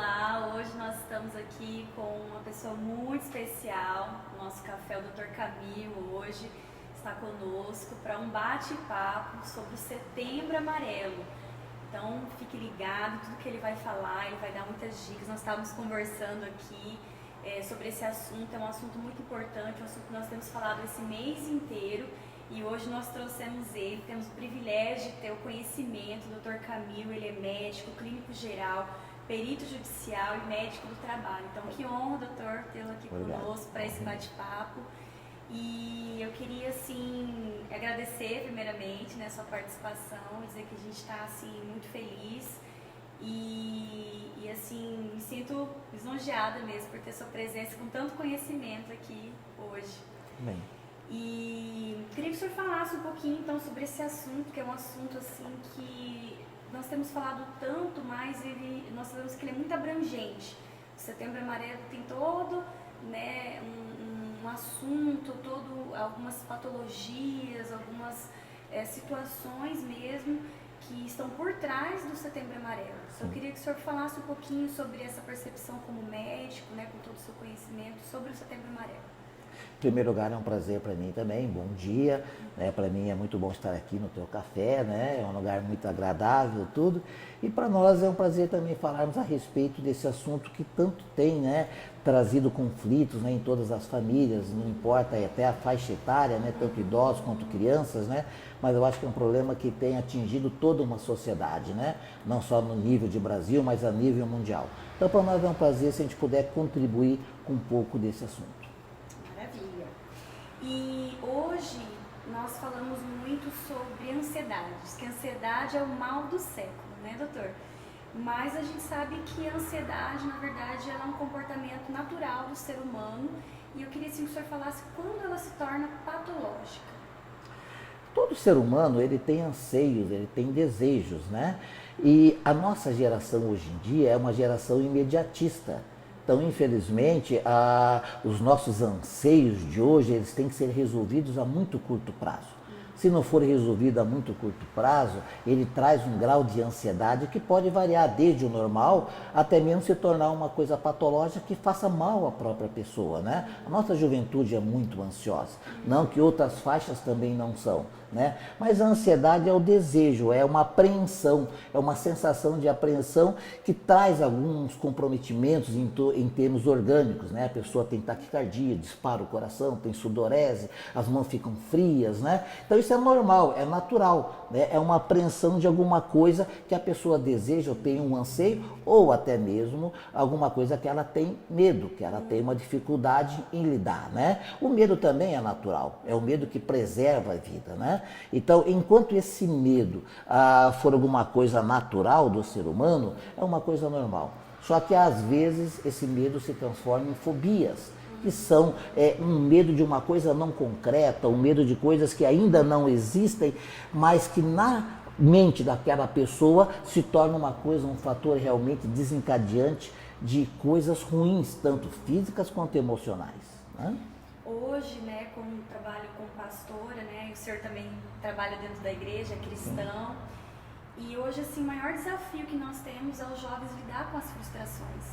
Olá, hoje nós estamos aqui com uma pessoa muito especial. O nosso café, o Dr. Camilo, hoje está conosco para um bate-papo sobre o Setembro Amarelo. Então, fique ligado, tudo que ele vai falar, ele vai dar muitas dicas. Nós estávamos conversando aqui sobre esse assunto, é um assunto muito importante, um assunto que nós temos falado esse mês inteiro. E hoje nós trouxemos ele, temos o privilégio de ter o conhecimento do Dr. Camilo. Ele é médico, clínico geral, perito judicial e médico do trabalho. Então, que honra, doutor, tê-lo aqui conosco para esse bate-papo. E eu queria, assim, agradecer primeiramente, né, a sua participação, dizer que a gente está, assim, muito feliz e, assim, me sinto lisonjeada mesmo por ter sua presença com tanto conhecimento aqui hoje. Bem. E queria que o senhor falasse um pouquinho, então, sobre esse assunto, que é um assunto, assim, que nós temos falado tanto, mas nós sabemos que ele é muito abrangente. O Setembro Amarelo tem todo, né, um assunto, algumas patologias, algumas situações mesmo que estão por trás do Setembro Amarelo. Então, eu queria que o senhor falasse um pouquinho sobre essa percepção como médico, né, com todo o seu conhecimento, sobre o Setembro Amarelo. Em primeiro lugar, é um prazer para mim também, bom dia, né? Para mim é muito bom estar aqui no teu café, né? É um lugar muito agradável, tudo. E para nós é um prazer também falarmos a respeito desse assunto que tanto tem, né, trazido conflitos, né, em todas as famílias, não importa até a faixa etária, né, tanto idosos quanto crianças, né? Mas eu acho que é um problema que tem atingido toda uma sociedade, né? Não só no nível de Brasil, mas a nível mundial. Então, para nós é um prazer se a gente puder contribuir com um pouco desse assunto. E hoje nós falamos muito sobre ansiedade, que a ansiedade é o mal do século, né, doutor? Mas a gente sabe que a ansiedade, na verdade, ela é um comportamento natural do ser humano, e eu queria assim, que o senhor falasse quando ela se torna patológica. Todo ser humano, ele tem anseios, ele tem desejos, né? E a nossa geração hoje em dia é uma geração imediatista. Então, infelizmente, os nossos anseios de hoje, eles têm que ser resolvidos a muito curto prazo. Se não for resolvido a muito curto prazo, ele traz um grau de ansiedade que pode variar desde o normal até mesmo se tornar uma coisa patológica que faça mal à própria pessoa, né? A nossa juventude é muito ansiosa, não que outras faixas também não são, né? Mas a ansiedade é o desejo, é uma apreensão, é uma sensação de apreensão que traz alguns comprometimentos em termos orgânicos, né? A pessoa tem taquicardia, dispara o coração, tem sudorese, as mãos ficam frias, né? Então isso é normal, é natural, né? É uma apreensão de alguma coisa que a pessoa deseja ou tem um anseio, ou até mesmo alguma coisa que ela tem medo, que ela tem uma dificuldade em lidar, né? O medo também é natural, é o medo que preserva a vida, né? Então, enquanto esse medo for alguma coisa natural do ser humano, é uma coisa normal. Só que às vezes esse medo se transforma em fobias, que são um medo de uma coisa não concreta, um medo de coisas que ainda não existem, mas que na mente daquela pessoa se torna uma coisa, um fator realmente desencadeante de coisas ruins, tanto físicas quanto emocionais, né? Hoje, né, como trabalho como pastora, né, o senhor também trabalha dentro da igreja, é cristão. E hoje, assim, o maior desafio que nós temos é os jovens lidar com as frustrações.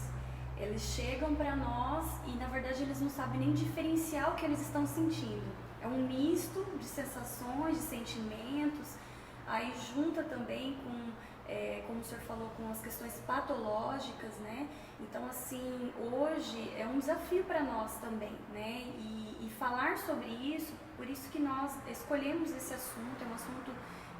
Eles chegam para nós e, na verdade, eles não sabem nem diferenciar o que eles estão sentindo. É um misto de sensações, de sentimentos, aí junta também com, como o senhor falou, com as questões patológicas, né? Então, assim, hoje é um desafio para nós também, né? E falar sobre isso, por isso que nós escolhemos esse assunto, é um assunto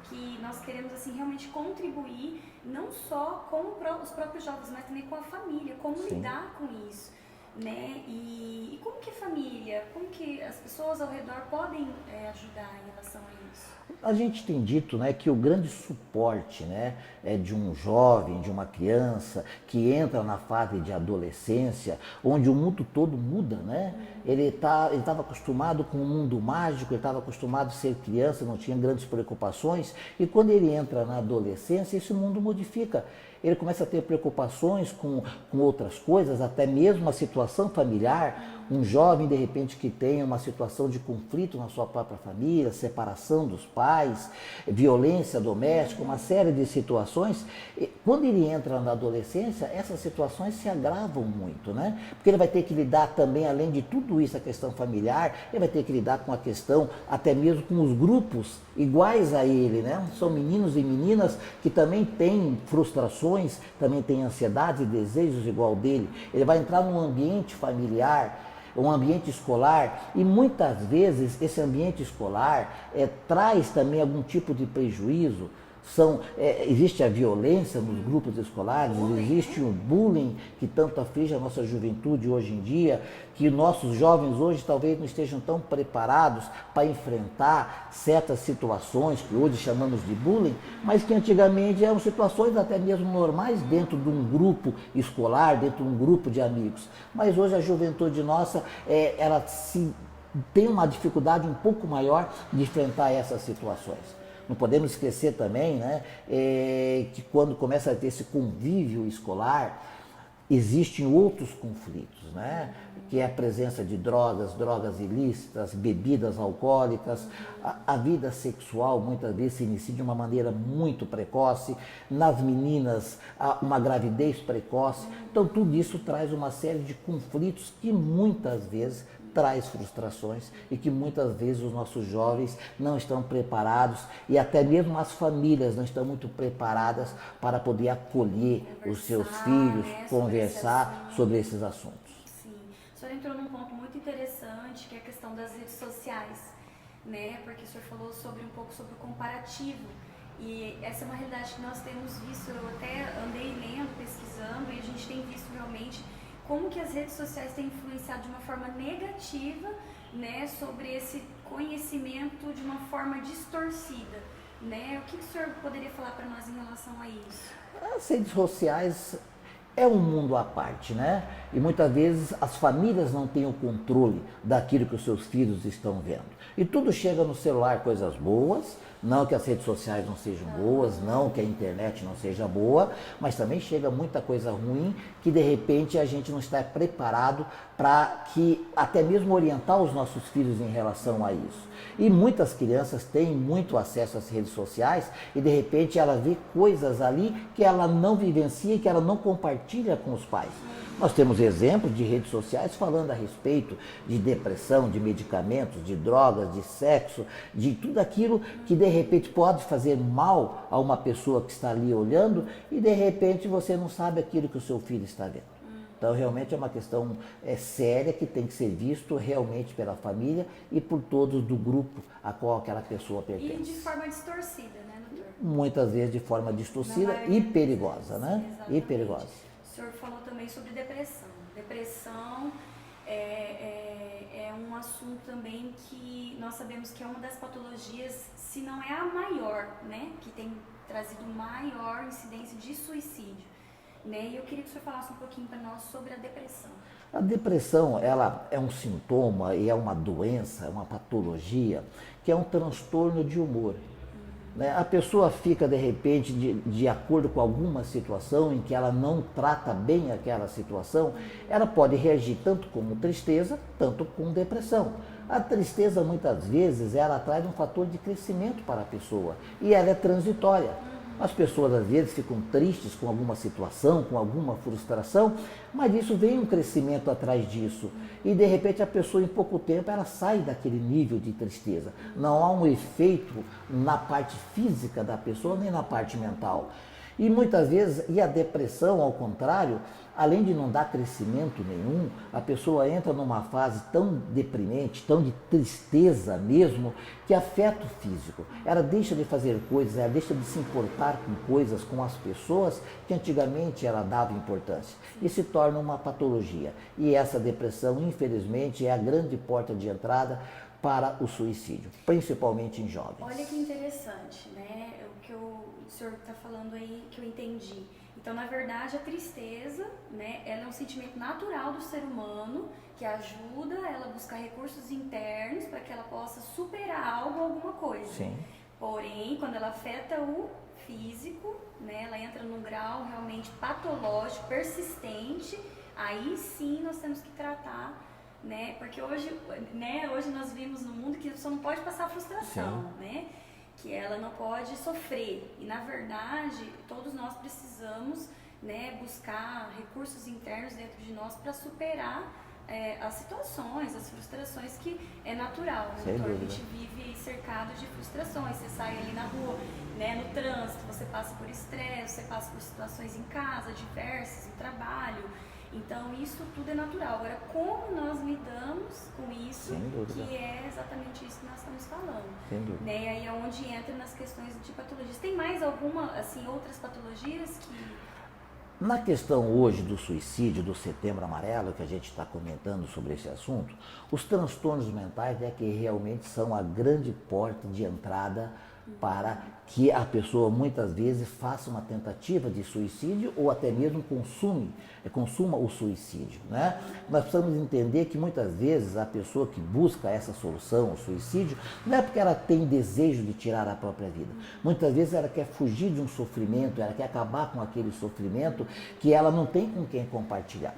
que nós queremos, assim, realmente contribuir, não só com os próprios jovens, mas também com a família, como Sim. lidar com isso, né? E como que a família, como que as pessoas ao redor podem ajudar em relação a isso? A gente tem dito, né, que o grande suporte, né, de um jovem, de uma criança que entra na fase de adolescência, onde o mundo todo muda, né? Ele estava acostumado com o mundo mágico, ele estava acostumado a ser criança, não tinha grandes preocupações, e quando ele entra na adolescência, esse mundo modifica. ele começa a ter preocupações com outras coisas, até mesmo a situação familiar. Um jovem, de repente, que tem uma situação de conflito na sua própria família, separação dos pais, violência doméstica, uma série de situações. Quando ele entra na adolescência, essas situações se agravam muito, né? Porque ele vai ter que lidar também, além de tudo isso, a questão familiar, ele vai ter que lidar com a questão, até mesmo com os grupos iguais a ele, né? São meninos e meninas que também têm frustrações, também têm ansiedades e desejos igual dele. Ele vai entrar num ambiente familiar, um ambiente escolar, e muitas vezes esse ambiente escolar traz também algum tipo de prejuízo. Existe a violência nos grupos escolares, existe o bullying que tanto aflige a nossa juventude hoje em dia, que nossos jovens hoje talvez não estejam tão preparados para enfrentar certas situações que hoje chamamos de bullying, mas que antigamente eram situações até mesmo normais dentro de um grupo escolar, dentro de um grupo de amigos. Mas hoje a juventude nossa, ela tem uma dificuldade um pouco maior de enfrentar essas situações. Não podemos esquecer também, né, que quando começa a ter esse convívio escolar, existem outros conflitos, né, que é a presença de drogas ilícitas, bebidas alcoólicas, a vida sexual muitas vezes se inicia de uma maneira muito precoce, nas meninas uma gravidez precoce. Então tudo isso traz uma série de conflitos que muitas vezes traz frustrações e que muitas vezes os nossos jovens não estão preparados e até mesmo as famílias não estão muito preparadas para poder acolher os seus filhos, né, conversar sobre esses assuntos. Sim, o senhor entrou num ponto muito interessante, que é a questão das redes sociais, né? Porque o senhor falou um pouco sobre o comparativo. E essa é uma realidade que nós temos visto, eu até andei lendo, pesquisando, e a gente tem visto realmente como que as redes sociais têm influenciado de uma forma negativa, né, sobre esse conhecimento de uma forma distorcida, né? O que o senhor poderia falar para nós em relação a isso? As redes sociais é um mundo à parte, né? E muitas vezes as famílias não têm o controle daquilo que os seus filhos estão vendo. E tudo chega no celular, coisas boas, não que as redes sociais não sejam boas, não que a internet não seja boa, mas também chega muita coisa ruim que de repente a gente não está preparado para que até mesmo orientar os nossos filhos em relação a isso. E muitas crianças têm muito acesso às redes sociais e de repente ela vê coisas ali que ela não vivencia, que ela não compartilha com os pais. Nós temos exemplos de redes sociais falando a respeito de depressão, de medicamentos, de drogas, de sexo, de tudo aquilo que de repente pode fazer mal a uma pessoa que está ali olhando e de repente você não sabe aquilo que o seu filho está vendo. Então realmente é uma questão séria que tem que ser visto realmente pela família e por todos do grupo a qual aquela pessoa pertence. E de forma distorcida, né, doutor? Muitas vezes de forma distorcida e perigosa, né? Exatamente. E perigosa. O senhor falou também sobre depressão. Depressão é um assunto também que nós sabemos que é uma das patologias, se não é a maior, né, que tem trazido maior incidência de suicídio, né? E eu queria que o senhor falasse um pouquinho para nós sobre a depressão. A depressão, ela é um sintoma e é uma doença, é uma patologia, que é um transtorno de humor. A pessoa fica, de repente, de acordo com alguma situação em que ela não trata bem aquela situação, ela pode reagir tanto com tristeza, tanto com depressão. A tristeza, muitas vezes, ela traz um fator de crescimento para a pessoa e ela é transitória. As pessoas, às vezes, ficam tristes com alguma situação, com alguma frustração, mas isso vem um crescimento atrás disso. E, de repente, a pessoa, em pouco tempo, ela sai daquele nível de tristeza. Não há um efeito na parte física da pessoa, nem na parte mental. E muitas vezes, a depressão, ao contrário, além de não dar crescimento nenhum, a pessoa entra numa fase tão deprimente, tão de tristeza mesmo, que afeta o físico. Ela deixa de fazer coisas, ela deixa de se importar com coisas, com as pessoas que antigamente ela dava importância. E se torna uma patologia. E essa depressão, infelizmente, é a grande porta de entrada para o suicídio, principalmente em jovens. Olha que interessante, né? O que o senhor está falando aí, que eu entendi. Então, na verdade, a tristeza, né, ela é um sentimento natural do ser humano que ajuda ela a buscar recursos internos para que ela possa superar algo, alguma coisa. Sim. Porém, quando ela afeta o físico, né, ela entra num grau realmente patológico, persistente, aí sim nós temos que tratar, né, porque hoje nós vivemos num mundo que a pessoa não pode passar frustração, né, que ela não pode sofrer, e na verdade todos nós precisamos, né, buscar recursos internos dentro de nós para superar as situações, as frustrações, que é natural, né? Então, a gente vive cercado de frustrações. Você sai ali na rua, né, no trânsito, você passa por estresse, você passa por situações em casa diversas, no trabalho. Então, isso tudo é natural. Agora, como nós lidamos com isso, que é exatamente isso que nós estamos falando. Né? E aí é onde entra nas questões de patologias. Tem mais alguma, assim, outras patologias que... Na questão hoje do suicídio, do Setembro Amarelo, que a gente está comentando sobre esse assunto, os transtornos mentais é que realmente são a grande porta de entrada para que a pessoa muitas vezes faça uma tentativa de suicídio ou até mesmo consuma o suicídio, né? Nós precisamos entender que muitas vezes a pessoa que busca essa solução, o suicídio, não é porque ela tem desejo de tirar a própria vida. Muitas vezes ela quer fugir de um sofrimento, ela quer acabar com aquele sofrimento que ela não tem com quem compartilhar.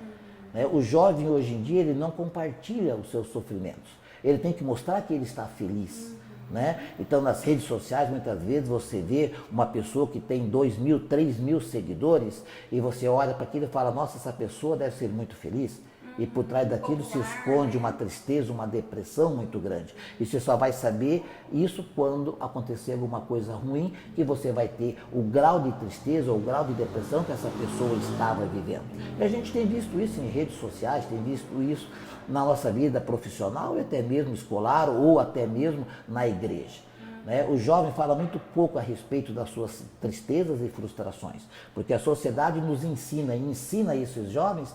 Né? O jovem hoje em dia ele não compartilha os seus sofrimentos, ele tem que mostrar que ele está feliz. Né? Então, nas redes sociais, muitas vezes você vê uma pessoa que tem 2.000, 3.000 seguidores e você olha para aquilo e fala, nossa, essa pessoa deve ser muito feliz. E por trás daquilo se esconde uma tristeza, uma depressão muito grande. E você só vai saber isso quando acontecer alguma coisa ruim, que você vai ter o grau de tristeza ou o grau de depressão que essa pessoa estava vivendo. E a gente tem visto isso em redes sociais, tem visto isso na nossa vida profissional, e até mesmo escolar, ou até mesmo na igreja. Né? O jovem fala muito pouco a respeito das suas tristezas e frustrações, porque a sociedade nos ensina, e ensina esses jovens,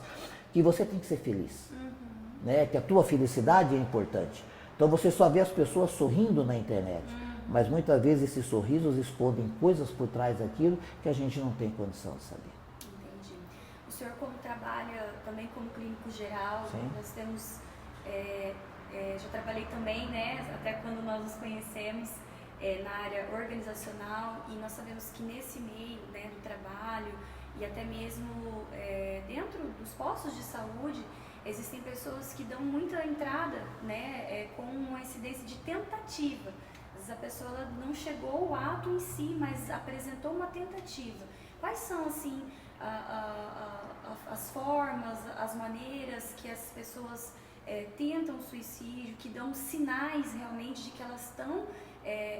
que você tem que ser feliz, né? Que a tua felicidade é importante. Então você só vê as pessoas sorrindo na internet, mas muitas vezes esses sorrisos escondem coisas por trás daquilo que a gente não tem condição de saber. Entendi. O senhor, como trabalha também como clínico geral, nós temos, já trabalhei também, né, até quando nós nos conhecemos, na área organizacional, e nós sabemos que nesse meio, né, do trabalho, e até mesmo dentro dos postos de saúde, existem pessoas que dão muita entrada, né, com uma incidência de tentativa. Às vezes a pessoa ela não chegou ao ato em si, mas apresentou uma tentativa. Quais são, assim, as formas, as maneiras que as pessoas tentam o suicídio, que dão sinais realmente de que elas estão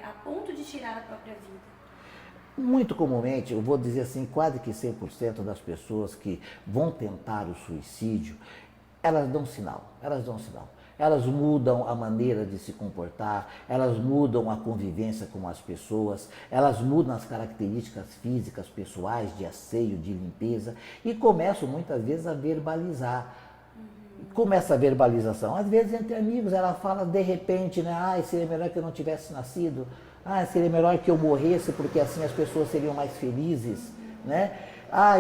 a ponto de tirar a própria vida? Muito comumente, eu vou dizer assim, quase que 100% das pessoas que vão tentar o suicídio, elas dão sinal. Elas mudam a maneira de se comportar, elas mudam a convivência com as pessoas, elas mudam as características físicas, pessoais, de asseio, de limpeza, e começam muitas vezes a verbalizar. Começa a verbalização, às vezes entre amigos, ela fala de repente, né, seria melhor que eu não tivesse nascido, seria melhor que eu morresse porque assim as pessoas seriam mais felizes, né?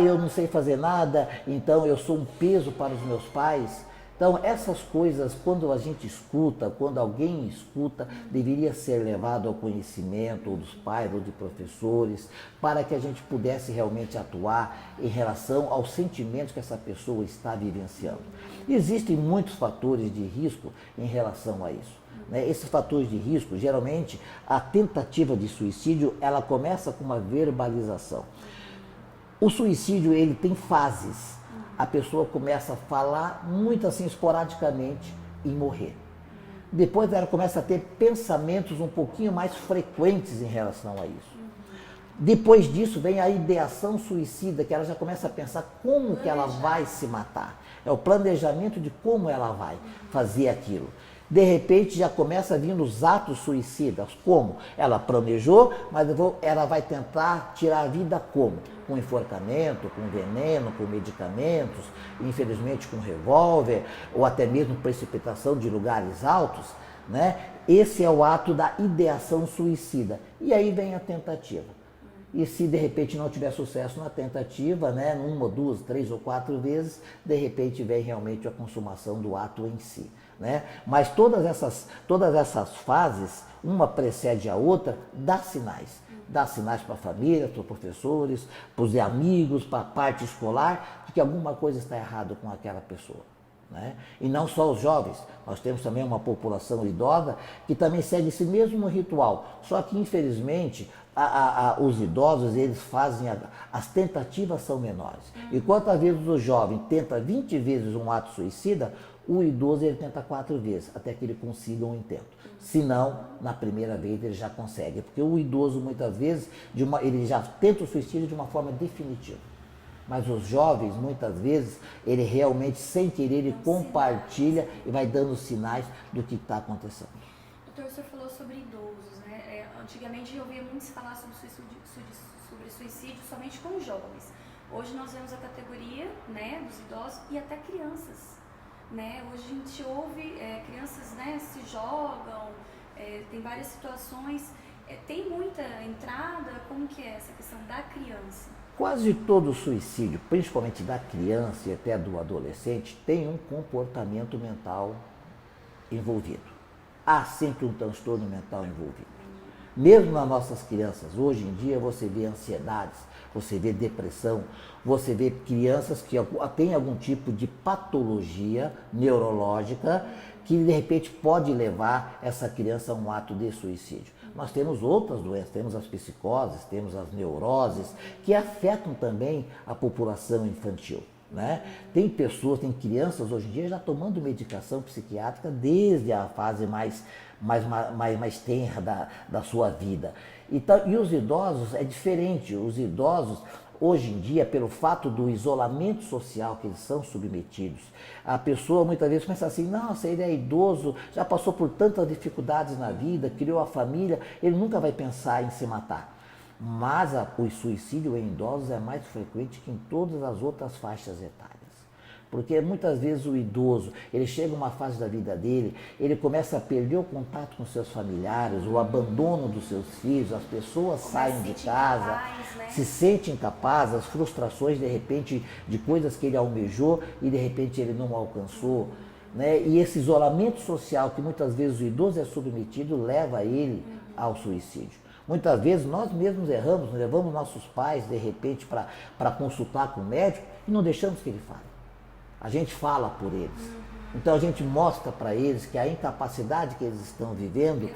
Eu não sei fazer nada, então eu sou um peso para os meus pais. Então essas coisas, quando a gente escuta, quando alguém escuta, deveria ser levado ao conhecimento ou dos pais ou de professores, para que a gente pudesse realmente atuar em relação aos sentimentos que essa pessoa está vivenciando. Existem muitos fatores de risco em relação a isso. Esses fatores de risco, geralmente, a tentativa de suicídio, ela começa com uma verbalização. O suicídio, ele tem fases. A pessoa começa a falar muito assim, esporadicamente, em morrer. Depois ela começa a ter pensamentos um pouquinho mais frequentes em relação a isso. Depois disso vem a ideação suicida, que ela já começa a pensar como que ela vai se matar. É o planejamento de como ela vai fazer aquilo. De repente já começa a vir os atos suicidas. Como? Ela planejou, mas ela vai tentar tirar a vida como? Com enforcamento, com veneno, com medicamentos, infelizmente com revólver, ou até mesmo precipitação de lugares altos, né? Esse é o ato da ideação suicida. E aí vem a tentativa. E se de repente não tiver sucesso na tentativa, né, uma, duas, três ou quatro vezes, de repente vem realmente a consumação do ato em si. Né? Mas todas essas fases, uma precede a outra, dá sinais. dar sinais para a família, para os professores, para os amigos, para a parte escolar, de que alguma coisa está errada com aquela pessoa. Né? E não só os jovens, nós temos também uma população idosa que também segue esse mesmo ritual, só que infelizmente os idosos eles fazem, as tentativas são menores. E quantas vezes o jovem tenta 20 vezes um ato suicida, o idoso ele tenta 4 vezes, até que ele consiga um intento. Se não, na primeira vez ele já consegue, porque o idoso muitas vezes ele já tenta o suicídio de uma forma definitiva. Mas os jovens, muitas vezes, ele realmente, sem querer, ele compartilha e vai dando sinais do que está acontecendo. Doutor, o senhor falou sobre idosos, né? Antigamente eu ouvia muito se falar sobre suicídio somente com jovens. Hoje nós vemos a categoria, né, dos idosos e até crianças. Né? Hoje a gente ouve crianças, né, se jogam, tem várias situações. Tem muita entrada? Como que é essa questão da criança? Quase todo suicídio, principalmente da criança e até do adolescente, tem um comportamento mental envolvido. Há sempre um transtorno mental envolvido. Mesmo nas nossas crianças, hoje em dia você vê ansiedades, você vê depressão, você vê crianças que têm algum tipo de patologia neurológica que de repente pode levar essa criança a um ato de suicídio. Nós temos outras doenças, temos as psicoses, temos as neuroses, que afetam também a população infantil. Né? Tem pessoas, tem crianças hoje em dia já tomando medicação psiquiátrica desde a fase mais tenra da sua vida. E os idosos é diferente, os idosos hoje em dia, pelo fato do isolamento social que eles são submetidos, a pessoa muitas vezes pensa assim, nossa, ele é idoso, já passou por tantas dificuldades na vida, criou a família, ele nunca vai pensar em se matar. Mas o suicídio em idosos é mais frequente que em todas as outras faixas etárias. Porque muitas vezes o idoso, ele chega a uma fase da vida dele, ele começa a perder o contato com seus familiares, o abandono dos seus filhos, as pessoas saem de casa, incapaz, né? Se sente incapaz, as frustrações de repente de coisas que ele almejou e de repente ele não alcançou. Né? E esse isolamento social que muitas vezes o idoso é submetido leva ele ao suicídio. Muitas vezes nós mesmos erramos, levamos nossos pais de repente para consultar com o médico e não deixamos que ele fale. A gente fala por eles. Então a gente mostra para eles que a incapacidade que eles estão vivendo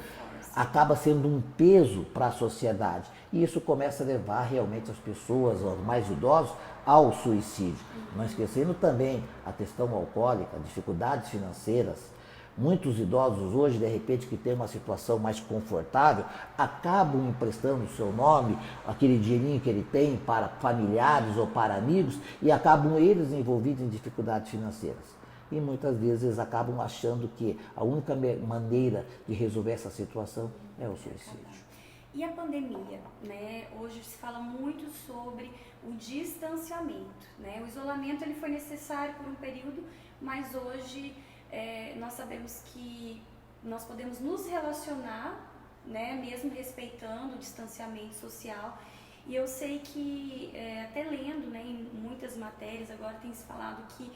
acaba sendo um peso para a sociedade. E isso começa a levar realmente as pessoas, os mais idosos, ao suicídio. Não esquecendo também a questão alcoólica, dificuldades financeiras. Muitos idosos hoje, de repente, que têm uma situação mais confortável, acabam emprestando o seu nome, aquele dinheirinho que ele tem para familiares ou para amigos, e acabam eles envolvidos em dificuldades financeiras. E muitas vezes eles acabam achando que a única maneira de resolver essa situação é o suicídio. E a pandemia, né? Hoje se fala muito sobre o distanciamento, né? O isolamento ele foi necessário por um período, mas hoje nós sabemos que nós podemos nos relacionar, né, mesmo respeitando o distanciamento social. E eu sei que, até lendo, né, em muitas matérias, agora tem se falado que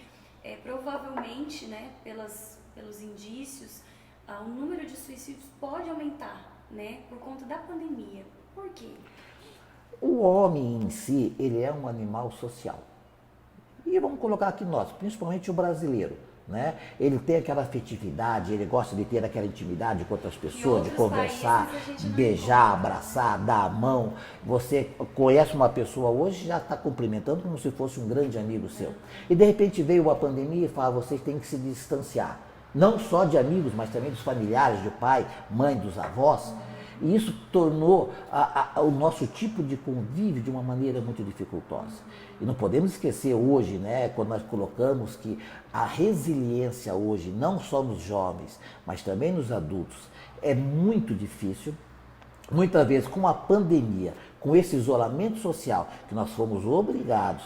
provavelmente, né, pelos indícios, o número de suicídios pode aumentar, né, por conta da pandemia. Por quê? O homem em si, ele é um animal social. E vamos colocar aqui nós, principalmente o brasileiro. Né? Ele tem aquela afetividade, ele gosta de ter aquela intimidade com outras pessoas, de conversar, beijar, abraçar, dar a mão. Você conhece uma pessoa hoje e já está cumprimentando como se fosse um grande amigo seu. E de repente veio a pandemia e fala, vocês têm que se distanciar. Não só de amigos, mas também dos familiares, do pai, mãe, dos avós. E isso tornou o nosso tipo de convívio de uma maneira muito dificultosa. E não podemos esquecer hoje, né, quando nós colocamos que a resiliência hoje, não só nos jovens, mas também nos adultos, é muito difícil. Muitas vezes com a pandemia, com esse isolamento social, que nós fomos obrigados,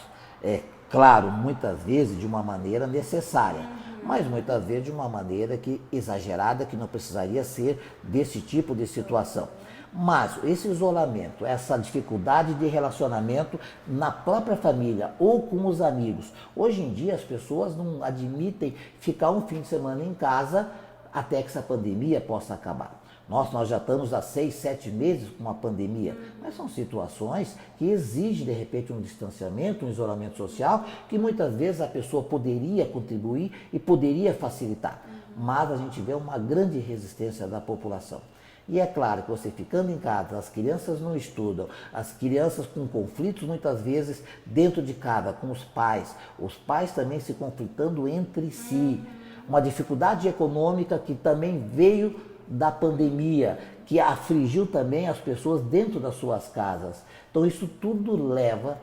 claro, muitas vezes de uma maneira necessária, mas muitas vezes de uma maneira exagerada, que não precisaria ser desse tipo de situação. Mas esse isolamento, essa dificuldade de relacionamento na própria família ou com os amigos, hoje em dia as pessoas não admitem ficar um fim de semana em casa até que essa pandemia possa acabar. Nós já estamos há 6, 7 meses com uma pandemia, mas são situações que exigem, de repente, um distanciamento, um isolamento social, que muitas vezes a pessoa poderia contribuir e poderia facilitar, mas a gente vê uma grande resistência da população. E é claro que você ficando em casa, as crianças não estudam, as crianças com conflitos muitas vezes dentro de casa, com os pais também se conflitando entre si, uma dificuldade econômica que também veio da pandemia, que afligiu também as pessoas dentro das suas casas. Então isso tudo leva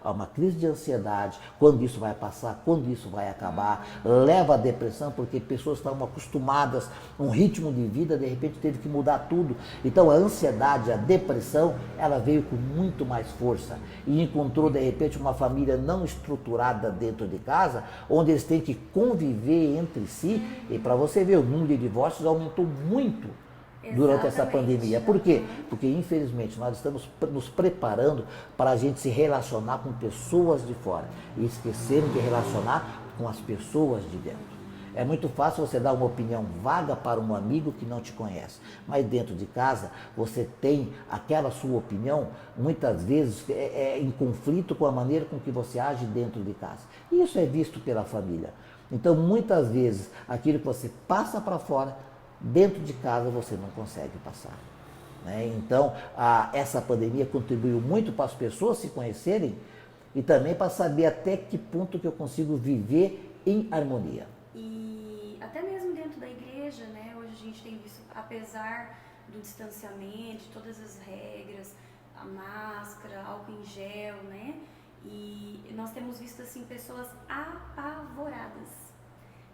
a uma crise de ansiedade, quando isso vai passar, quando isso vai acabar, leva à depressão, porque pessoas estavam acostumadas a um ritmo de vida, de repente teve que mudar tudo. Então a ansiedade, a depressão, ela veio com muito mais força e encontrou de repente uma família não estruturada dentro de casa, onde eles têm que conviver entre si, e para você ver, o número de divórcios aumentou muito durante essa pandemia. Por quê? Porque, infelizmente, nós estamos nos preparando para a gente se relacionar com pessoas de fora e esquecemos de relacionar com as pessoas de dentro. É muito fácil você dar uma opinião vaga para um amigo que não te conhece, mas dentro de casa você tem aquela sua opinião, muitas vezes em conflito com a maneira com que você age dentro de casa. E isso é visto pela família. Então, muitas vezes, aquilo que você passa para fora, dentro de casa você não consegue passar. Né? Então, essa pandemia contribuiu muito para as pessoas se conhecerem e também para saber até que ponto que eu consigo viver em harmonia. E até mesmo dentro da igreja, né? Hoje a gente tem visto, apesar do distanciamento, de todas as regras, a máscara, álcool em gel, né? E nós temos visto assim pessoas apavoradas,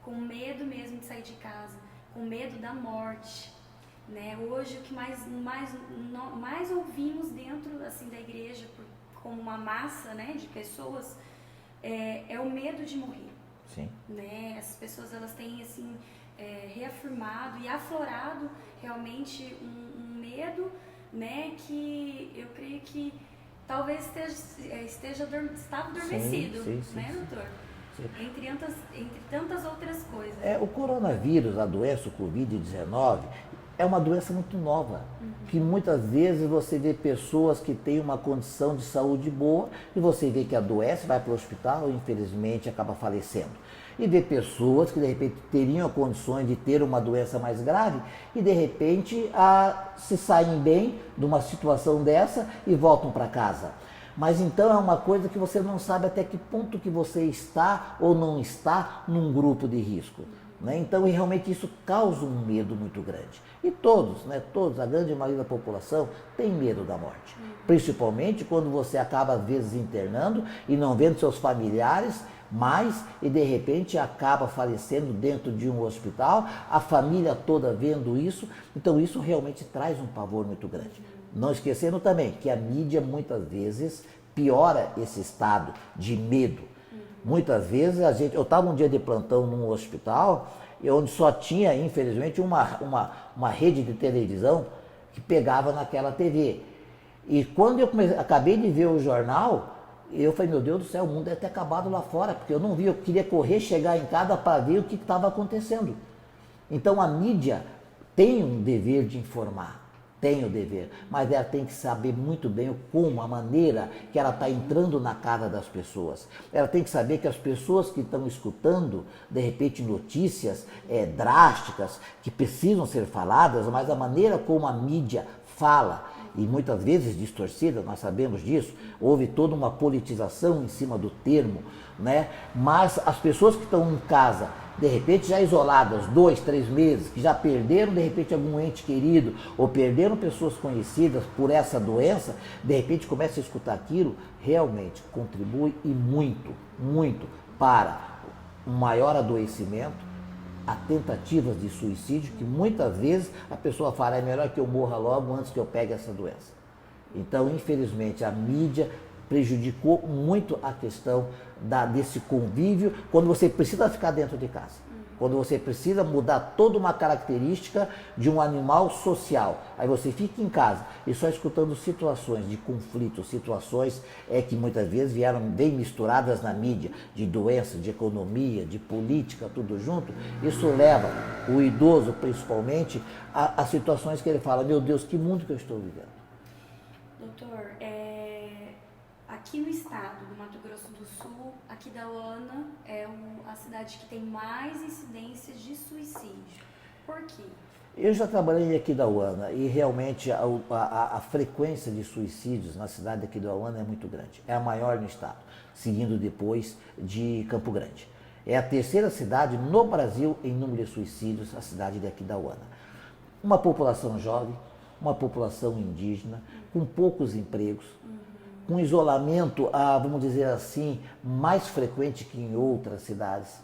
com medo mesmo de sair de casa, com medo da morte, né? Hoje o que mais ouvimos dentro assim da igreja, como uma massa, né, de pessoas, é o medo de morrer. Sim. Né? As pessoas elas têm assim reafirmado e aflorado realmente um medo, né, que eu creio que talvez estava adormecido, sim, né, doutor? Entre tantas outras coisas. O coronavírus, a doença, o Covid-19, é uma doença muito nova, que muitas vezes você vê pessoas que têm uma condição de saúde boa e você vê que adoece, vai para o hospital e infelizmente acaba falecendo. E vê pessoas que de repente teriam condições de ter uma doença mais grave e de repente se saem bem de uma situação dessa e voltam para casa. Mas então é uma coisa que você não sabe até que ponto que você está ou não está num grupo de risco. Né? Então realmente isso causa um medo muito grande. E todos, a grande maioria da população tem medo da morte. Principalmente quando você acaba às vezes internando e não vendo seus familiares mais e de repente acaba falecendo dentro de um hospital, a família toda vendo isso. Então isso realmente traz um pavor muito grande. Não esquecendo também que a mídia muitas vezes piora esse estado de medo. Muitas vezes eu estava um dia de plantão num hospital onde só tinha, infelizmente, uma rede de televisão que pegava naquela TV. E quando eu acabei de ver o jornal, eu falei, meu Deus do céu, o mundo deve ter acabado lá fora, porque eu não vi, eu queria correr, chegar em casa para ver o que estava acontecendo. Então a mídia tem um dever de informar. Tem o dever, mas ela tem que saber muito bem como, a maneira que ela está entrando na casa das pessoas. Ela tem que saber que as pessoas que estão escutando, de repente, notícias drásticas, que precisam ser faladas, mas a maneira como a mídia fala, e muitas vezes distorcida, nós sabemos disso, houve toda uma politização em cima do termo, né? Mas as pessoas que estão em casa, de repente já isoladas 2, 3 meses, que já perderam de repente algum ente querido ou perderam pessoas conhecidas por essa doença, de repente começa a escutar aquilo, realmente contribui e muito, muito para um maior adoecimento, a tentativas de suicídio, que muitas vezes a pessoa fala, é melhor que eu morra logo antes que eu pegue essa doença. Então, infelizmente, a mídia prejudicou muito a questão desse convívio quando você precisa ficar dentro de casa. quando você precisa mudar toda uma característica de um animal social. Aí você fica em casa e só escutando situações de conflito, situações que muitas vezes vieram bem misturadas na mídia, de doença, de economia, de política, tudo junto. Isso leva o idoso, principalmente, a situações que ele fala, meu Deus, que mundo que eu estou vivendo. Doutor, aqui no estado do Mato Grosso do Sul, Aquidauana é a cidade que tem mais incidências de suicídio. Por quê? Eu já trabalhei em Aquidauana e realmente a frequência de suicídios na cidade de Aquidauana é muito grande. É a maior no estado, seguindo depois de Campo Grande. É a terceira cidade no Brasil em número de suicídios, a cidade de Aquidauana. Uma população jovem, uma população indígena, com poucos empregos, com isolamento, vamos dizer assim, mais frequente que em outras cidades.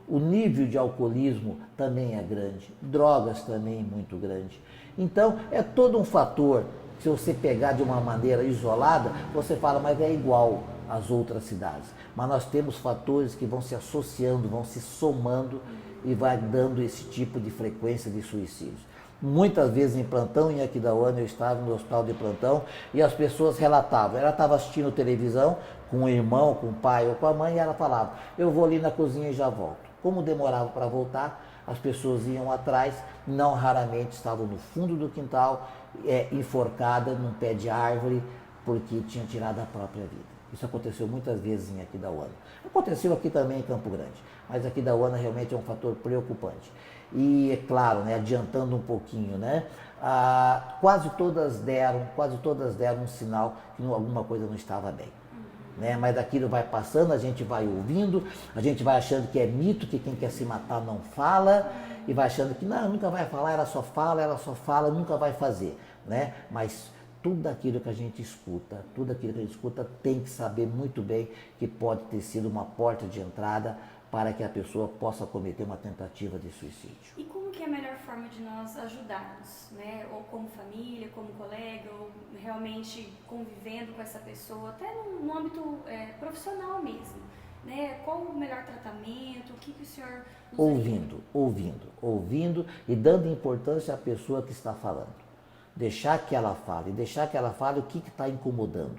O nível de alcoolismo também é grande, drogas também muito grande. Então, é todo um fator, se você pegar de uma maneira isolada, você fala, mas é igual às outras cidades. Mas nós temos fatores que vão se associando, vão se somando e vai dando esse tipo de frequência de suicídios. Muitas vezes em plantão, em Aquidauana, eu estava no hospital de plantão e as pessoas relatavam. Ela estava assistindo televisão com o irmão, com o pai ou com a mãe e ela falava, eu vou ali na cozinha e já volto. Como demorava para voltar, as pessoas iam atrás, não raramente estavam no fundo do quintal, enforcada num pé de árvore, porque tinha tirado a própria vida. Isso aconteceu muitas vezes em Aquidauana. Aconteceu aqui também em Campo Grande, mas Aquidauana realmente é um fator preocupante. E é claro, né, adiantando um pouquinho, né, quase todas deram um sinal que alguma coisa não estava bem. Né? Mas aquilo vai passando, a gente vai ouvindo, a gente vai achando que é mito, que quem quer se matar não fala, e vai achando que não, nunca vai falar, ela só fala, nunca vai fazer. Né? Mas tudo aquilo que a gente escuta, tem que saber muito bem que pode ter sido uma porta de entrada para que a pessoa possa cometer uma tentativa de suicídio. E como que é a melhor forma de nós ajudarmos, né? Ou como família, como colega, ou realmente convivendo com essa pessoa, até no âmbito profissional mesmo, né? Qual o melhor tratamento, o que o senhor usaria? Ouvindo e dando importância à pessoa que está falando. Deixar que ela fale o que está incomodando.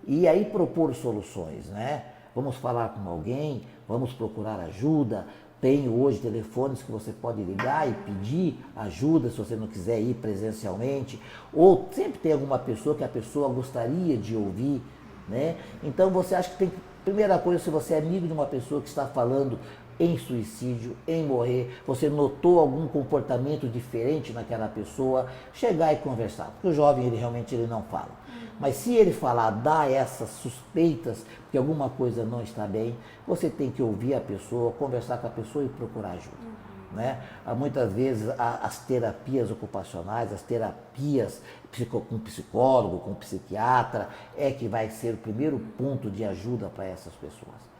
E aí propor soluções, né? Vamos falar com alguém, vamos procurar ajuda. Tem hoje telefones que você pode ligar e pedir ajuda se você não quiser ir presencialmente. Ou sempre tem alguma pessoa que a pessoa gostaria de ouvir, né? Então você acha que tem, primeira coisa, se você é amigo de uma pessoa que está falando em suicídio, em morrer, você notou algum comportamento diferente naquela pessoa, chegar e conversar. Porque o jovem, ele realmente não fala. Mas se ele falar, dá essas suspeitas que alguma coisa não está bem, você tem que ouvir a pessoa, conversar com a pessoa e procurar ajuda. Né? Muitas vezes as terapias ocupacionais, as terapias com psicólogo, com psiquiatra, que vai ser o primeiro ponto de ajuda para essas pessoas.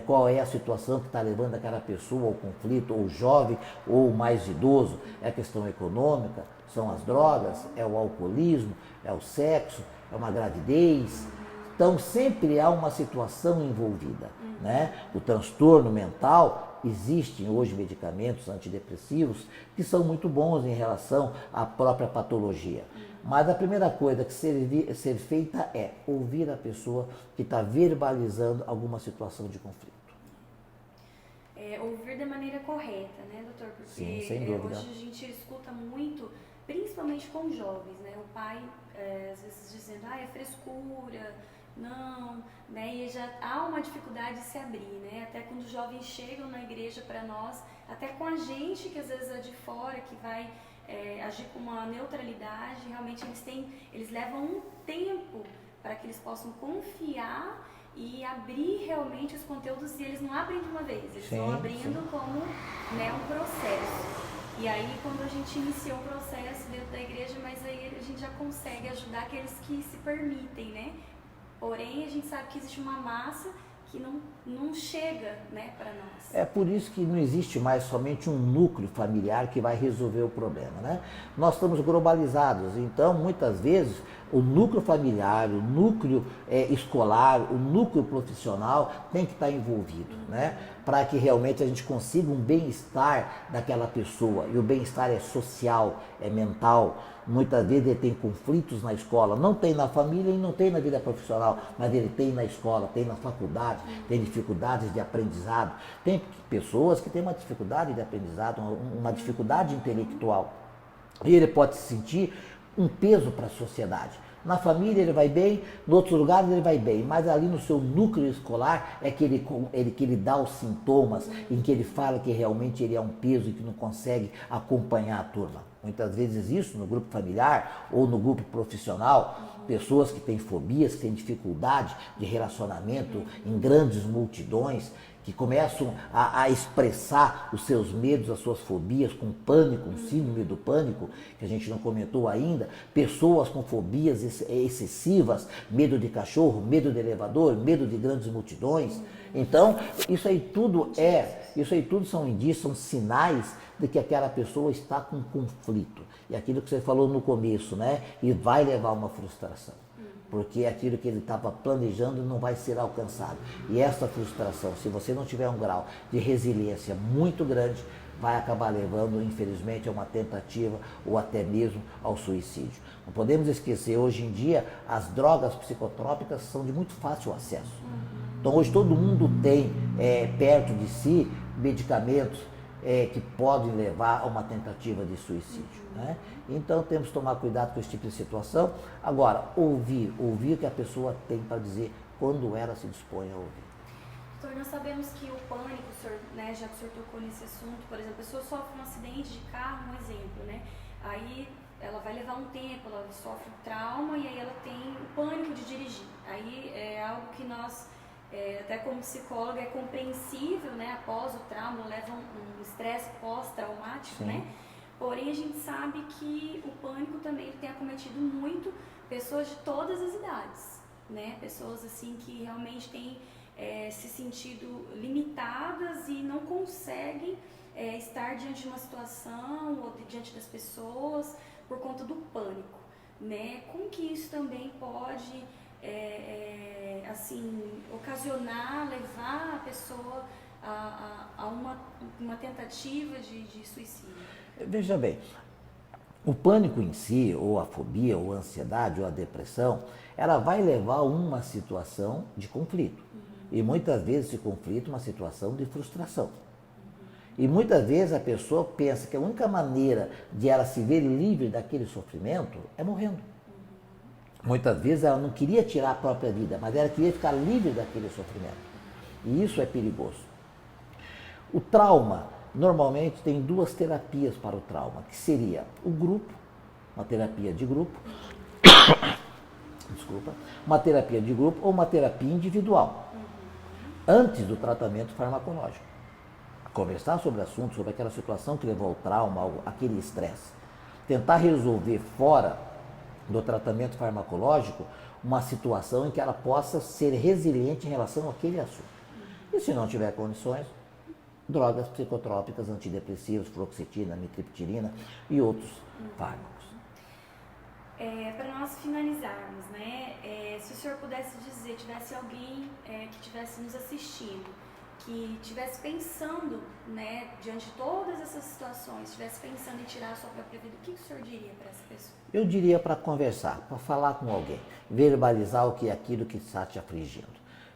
Qual é a situação que está levando aquela pessoa ao conflito, ou jovem, ou mais idoso? É a questão econômica, são as drogas, é o alcoolismo, é o sexo, é uma gravidez. Então sempre há uma situação envolvida. Né? O transtorno mental, existem hoje medicamentos antidepressivos que são muito bons em relação à própria patologia. Mas a primeira coisa que ser feita é ouvir a pessoa que está verbalizando alguma situação de conflito. Ouvir da maneira correta, né, doutor? Porque sim, sem dúvida. Hoje a gente escuta muito, principalmente com jovens, né? O pai, às vezes, dizendo, é frescura, não, né? E já há uma dificuldade de se abrir, né? Até quando os jovens chegam na igreja para nós, até com a gente, que às vezes é de fora, que vai agir com uma neutralidade, realmente eles levam um tempo para que eles possam confiar e abrir realmente os conteúdos, e eles não abrem de uma vez, eles vão abrindo como, né, um processo. E aí quando a gente inicia um processo dentro da igreja, mas aí a gente já consegue ajudar aqueles que se permitem, né? Porém, a gente sabe que existe uma massa que não não chega, né, para nós. É por isso que não existe mais somente um núcleo familiar que vai resolver o problema, né? Nós estamos globalizados, então muitas vezes o núcleo familiar, o núcleo escolar, o núcleo profissional tem que estar envolvido, né? Para que realmente a gente consiga um bem-estar daquela pessoa. E o bem-estar é social, é mental. Muitas vezes ele tem conflitos na escola, não tem na família e não tem na vida profissional, mas ele tem na escola, tem na faculdade, tem dificuldades de aprendizado. Tem pessoas que têm uma dificuldade de aprendizado, uma dificuldade intelectual. E ele pode se sentir um peso para a sociedade. Na família ele vai bem, em outros lugares ele vai bem, mas ali no seu núcleo escolar é que ele dá os sintomas, em que ele fala que realmente ele é um peso e que não consegue acompanhar a turma. Muitas vezes isso no grupo familiar ou no grupo profissional, pessoas que têm fobias, que têm dificuldade de relacionamento em grandes multidões, que começam a expressar os seus medos, as suas fobias com pânico, um síndrome do pânico, que a gente não comentou ainda, pessoas com fobias excessivas, medo de cachorro, medo de elevador, medo de grandes multidões. Então, isso aí tudo são indícios, são sinais de que aquela pessoa está com conflito. E aquilo que você falou no começo, né? E vai levar a uma frustração. Porque aquilo que ele estava planejando não vai ser alcançado. E essa frustração, se você não tiver um grau de resiliência muito grande, vai acabar levando, infelizmente, a uma tentativa ou até mesmo ao suicídio. Não podemos esquecer, hoje em dia, as drogas psicotrópicas são de muito fácil acesso. Então, hoje todo mundo tem perto de si medicamentos que podem levar a uma tentativa de suicídio, né? Então temos que tomar cuidado com esse tipo de situação. Agora, ouvir o que a pessoa tem para dizer quando ela se dispõe a ouvir. Doutor, nós sabemos que o pânico, né, já que o senhor tocou nesse assunto, por exemplo, a pessoa sofre um acidente de carro, um exemplo, né? Aí ela vai levar um tempo, ela sofre trauma e aí ela tem o pânico de dirigir. Aí é algo que nós, até como psicóloga, é compreensível, né? Após o trauma, leva um estresse pós-traumático, né? Porém, a gente sabe que o pânico também tem acometido muito pessoas de todas as idades, né? Pessoas assim que realmente têm se sentido limitadas e não conseguem estar diante de uma situação ou diante das pessoas por conta do pânico, né? Como que isso também pode assim, ocasionar, levar a pessoa a uma tentativa de suicídio? Veja bem, o pânico em si, ou a fobia, ou a ansiedade, ou a depressão, ela vai levar a uma situação de conflito. E muitas vezes esse conflito é uma situação de frustração. E muitas vezes a pessoa pensa que a única maneira de ela se ver livre daquele sofrimento é morrendo. Muitas vezes ela não queria tirar a própria vida, mas ela queria ficar livre daquele sofrimento. E isso é perigoso. O trauma, normalmente, tem duas terapias para o trauma, que seria o grupo, uma terapia de grupo, uma terapia de grupo ou uma terapia individual, antes do tratamento farmacológico. Conversar sobre assuntos, sobre aquela situação que levou ao trauma, aquele estresse. Tentar resolver fora do tratamento farmacológico uma situação em que ela possa ser resiliente em relação àquele assunto. E se não tiver condições, drogas psicotrópicas, antidepressivos, fluoxetina, mitriptilina e outros fármacos. Para nós finalizarmos, né, se o senhor pudesse dizer, tivesse alguém que estivesse nos assistindo, que estivesse pensando, né, diante de todas essas situações, estivesse pensando em tirar a sua própria vida, o que o senhor diria para essa pessoa? Eu diria para conversar, para falar com alguém, verbalizar o que é aquilo que está te afligindo.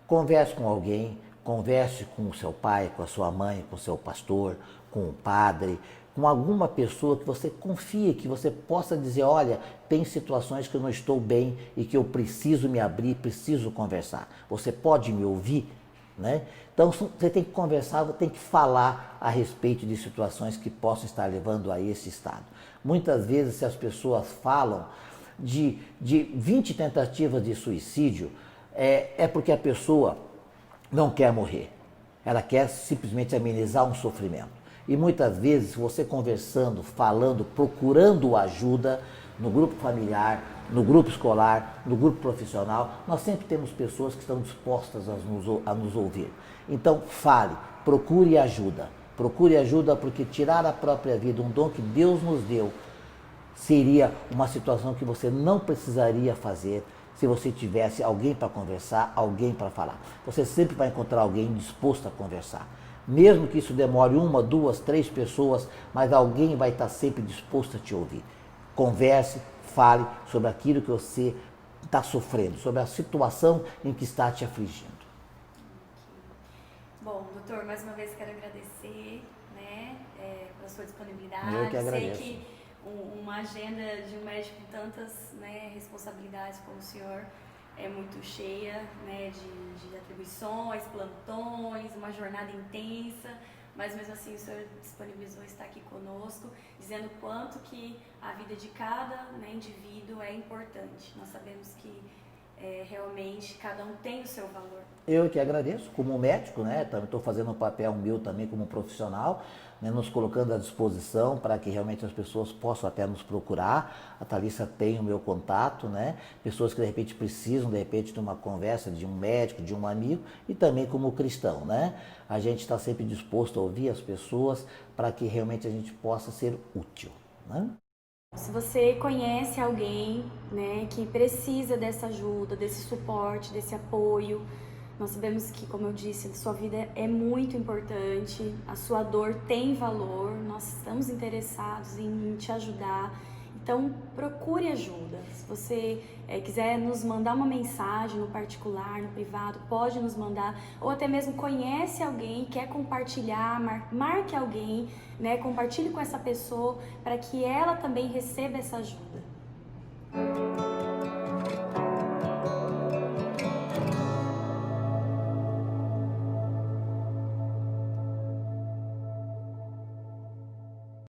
Converse com alguém, converse com o seu pai, com a sua mãe, com o seu pastor, com o padre, com alguma pessoa que você confie, que você possa dizer, olha, tem situações que eu não estou bem e que eu preciso me abrir, preciso conversar. Você pode me ouvir? Né? Então você tem que conversar, tem que falar a respeito de situações que possam estar levando a esse estado. Muitas vezes, se as pessoas falam de 20 tentativas de suicídio, é porque a pessoa não quer morrer. Ela quer simplesmente amenizar um sofrimento. E muitas vezes, você conversando, falando, procurando ajuda no grupo familiar, no grupo escolar, no grupo profissional, nós sempre temos pessoas que estão dispostas a nos ouvir. Então, fale, procure ajuda. Procure ajuda porque tirar a própria vida, um dom que Deus nos deu, seria uma situação que você não precisaria fazer se você tivesse alguém para conversar, alguém para falar. Você sempre vai encontrar alguém disposto a conversar. Mesmo que isso demore 1, 2, 3 pessoas, mas alguém vai estar sempre disposto a te ouvir. Converse, fale sobre aquilo que você está sofrendo, sobre a situação em que está te afligindo. Bom, doutor, mais uma vez quero agradecer, né, pela sua disponibilidade. Eu que agradeço. Sei que uma agenda de um médico com tantas, né, responsabilidades como o senhor é muito cheia, né, de atribuições, plantões, uma jornada intensa, mas mesmo assim o senhor disponibilizou estar aqui conosco, dizendo o quanto que a vida de cada, né, indivíduo é importante. Nós sabemos que realmente cada um tem o seu valor. Eu que agradeço, como médico, né? Estou fazendo um papel meu também como profissional, né? Nos colocando à disposição para que realmente as pessoas possam até nos procurar. A Thalissa tem o meu contato, né? Pessoas que de repente precisam de uma conversa de um médico, de um amigo, e também como cristão, né? A gente está sempre disposto a ouvir as pessoas para que realmente a gente possa ser útil, né? Se você conhece alguém, né, que precisa dessa ajuda, desse suporte, desse apoio, nós sabemos que, como eu disse, a sua vida é muito importante, a sua dor tem valor, nós estamos interessados em te ajudar. Então, procure ajuda. Se você quiser nos mandar uma mensagem no particular, no privado, pode nos mandar. Ou até mesmo conhece alguém, quer compartilhar, marque alguém, né? Compartilhe com essa pessoa para que ela também receba essa ajuda.